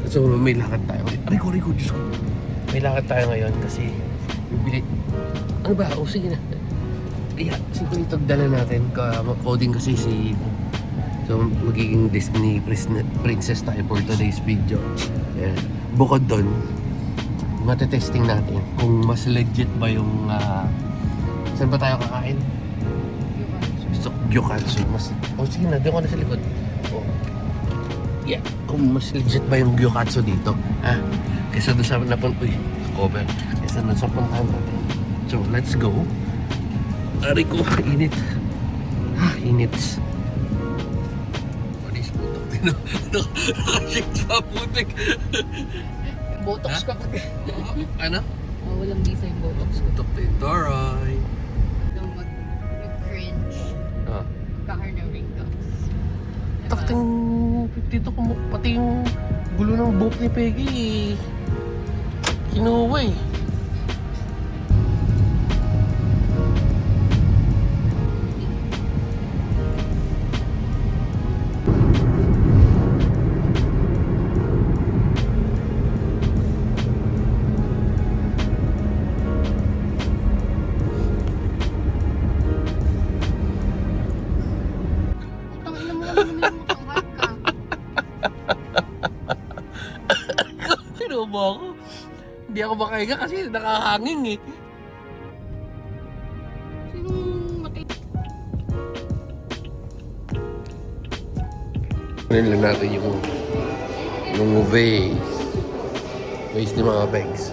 So may lakad tayo. Rico, Diyos ko. May lakad tayo ngayon kasi bibili. Ano ba? O sige na. Kaya siguro ito dala natin. Coding kasi si... So magiging Disney princess tayo for today's video. Yeah. Bukod doon, matetesting natin kung mas legit ba yung... saan ba tayo kakain? So, Gyokatsu. Sige na, doon ko na sa likod. Yeah, kung mas legit ba yung Gyokatsu dito, ha? Kesa doon sa cover. Kesa doon sa puntahan natin. So, let's go. Ari ko, init. Init. Panis putok din. Nakashik sa putik. Botox ka pag... Ano? walang visa yung botox ko. Putok din. Taray. Nung mag-cringe. Kakar na wrinkles. Takting dito ko pati yung gulo ng buhok ni Peggy kinuha eh. Putang ina mo naman yung mutang ka. Sinubo ako. Hindi ako makahiga kasi nakahangin eh. Sinong matay? Kunin lang natin yung vase ni mga bags.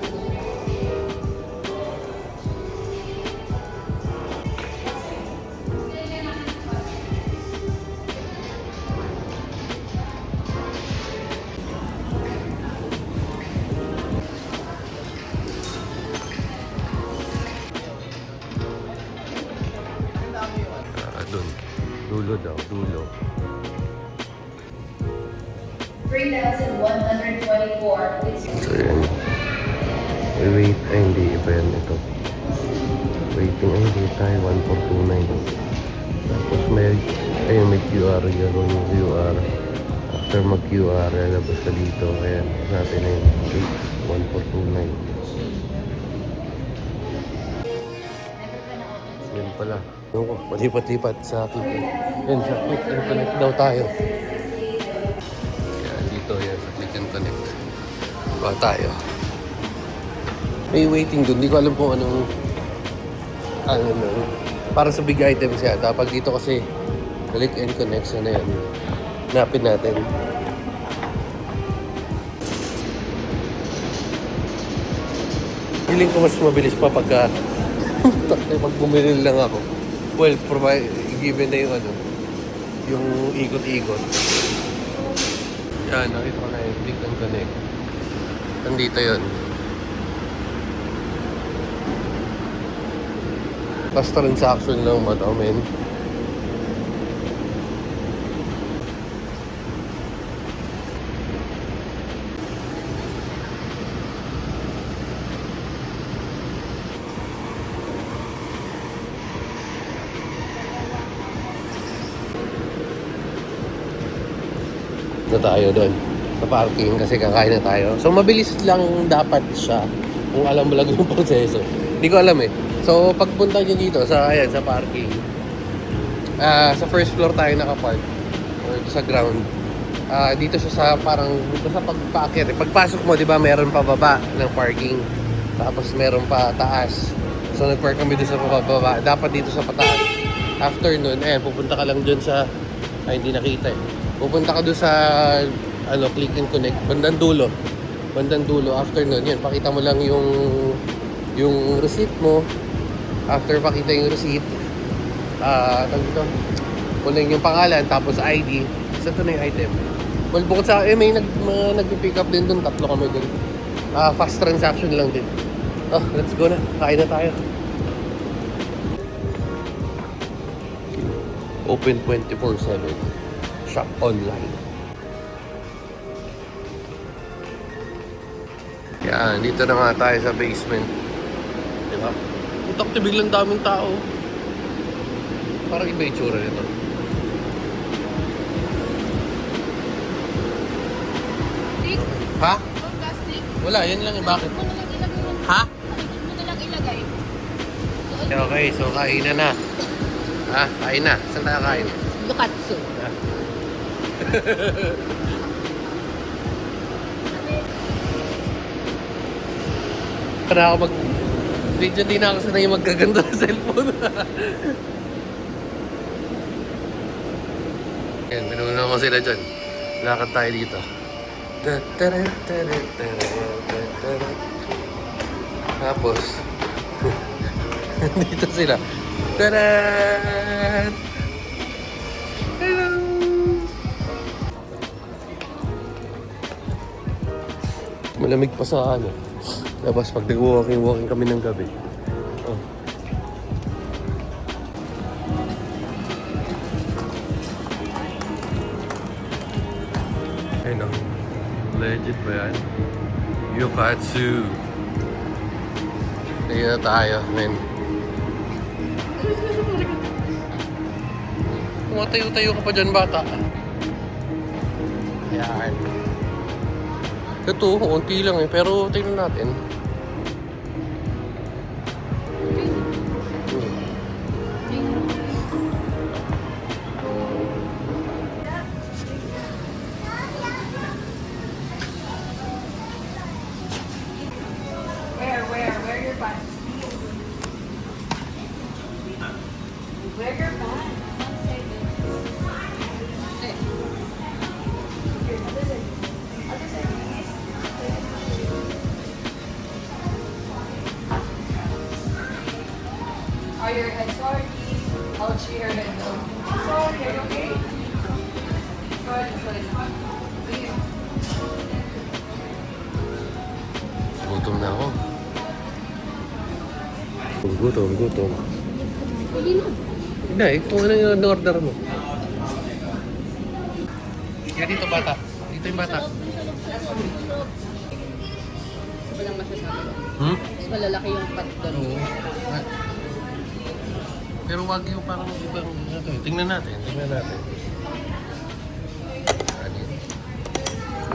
Doon. Dulo daw, dulo. 3,124. So yan. Wait, ay hindi. Iba yan ito. Waiting, ay hindi tayo. 1429. Tapos may QR. Gagawin yung QR. After mag-QR, lalabas na dito. Ayan, natin na yun. 1429. Yan pala. Ano ko, palipat-lipat sa click. Yan, sa click and connect daw tayo. Yan, dito yan, sa click and connect. Ba tayo. May waiting dun. Hindi ko alam kung anong para sa big items yan. Dapat dito kasi click and connect. Sana yan. Hanapin natin. Feeling ko mas mabilis pa pagka pag bumili lang ako. Well, given na yung yung ikot-ikot. Yan, nakita ko na yung click and connect. Nandito yun. Last transaction lang ba ito, men? Na tayo doon sa parking kasi kakain na tayo. So mabilis lang dapat siya kung alam mo lang yung proseso. Hindi ko alam eh. So pagpunta nyo dito sa parking, sa first floor tayo nakapark or sa ground. Dito siya sa parang dito sa pagpaakyat. Pagpasok mo, 'di ba, meron pa baba ng parking. Tapos meron pa taas. So nagpark kami dito sa baba. Dapat dito sa pataas. After nun, pupunta ka lang dun sa hindi nakita eh. Pupunta ka doon sa click and connect, bandang dulo. After nun, yun, pakita mo lang yung receipt mo. After pakita yung receipt, kunin yung pangalan, tapos ID. Isa to na yung item. Well, bukod sa, may nag-pick up din doon, 3 kami doon. Fast transaction lang din. Let's go na, kain na tayo. Open 24/7. Shop online. Yan, dito na nga tayo sa basement. Diba? Utak, biglang daming tao. Parang iba yung tsura nito. Ha? Yung gas leak. Wala, yan lang eh. Bakit? Mo na lang ilagay yung... Ha? Mo na lang ilagay. So, Okay, so kainan na. Ha? Kain na. Saan tayo kain? Lukatsu. Para ako video din ako sanay magkaganda ng cellphone. Yan, minuna ko sila dyan. Lakad tayo dito. Tapos, dito sila. Taran! Hello! Malamig pa sa ano. Labas pag nag-walking kami ng gabi. Oh. Ayun ang legit ba yan? Yukatsu. Dito na tayo, men. Kumatayo-tayo ka pa dyan, bata. Ayan. Ito, unti lang eh. Pero tingnan natin. Where your pants? Where your pants? Are your head sorry? I'll cheer your head down. Sorry, are you okay? Sorry. Please. Gutom na ako. Gutom. Huli na. Hindi, ito ano yung order mo. Yan dito, bata. Dito yung bata. Walang masasabi ko. Hmm? Mas malalaki yung pat doon. Oo. Pero wag yung parang ibang ano to. Tingnan natin.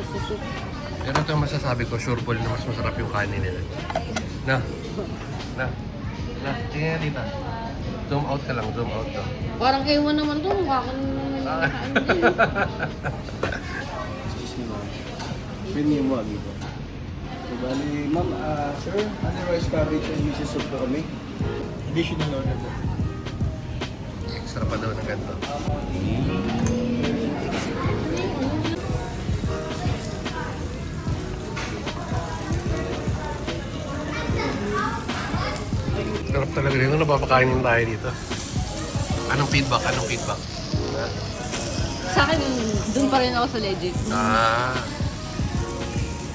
Susuk. Pero ito ang masasabi ko, sure ball na mas masarap yung kanin nila. Na. Tingnan dito. Zoom out ka lang, zoom out ka. Parang ewan naman to. Mukha kang nakain din. Excuse me, ma'am. Premium wag ito. So, bali, ma'am, sir, ano rice cabbage and miso soup po kami? Additional order po. Extra pa daw ng ganito. Sarap talaga dito. Napapakainin tayo dito. Anong feedback? Ha? Sa akin, dun pa rin ako sa legit.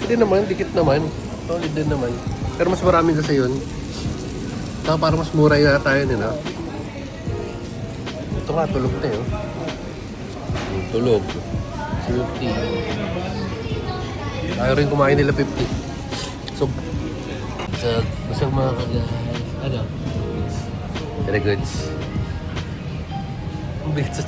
Hindi naman, dikit naman. Solid din naman. Pero mas marami kasi yun. Saka parang mas mura yun tayo nila. Ito nga, tulog na yun. Tulog. 50. Tayo rin kumain nila 50. So, basta mga ano? Very goods. Ang bigat sa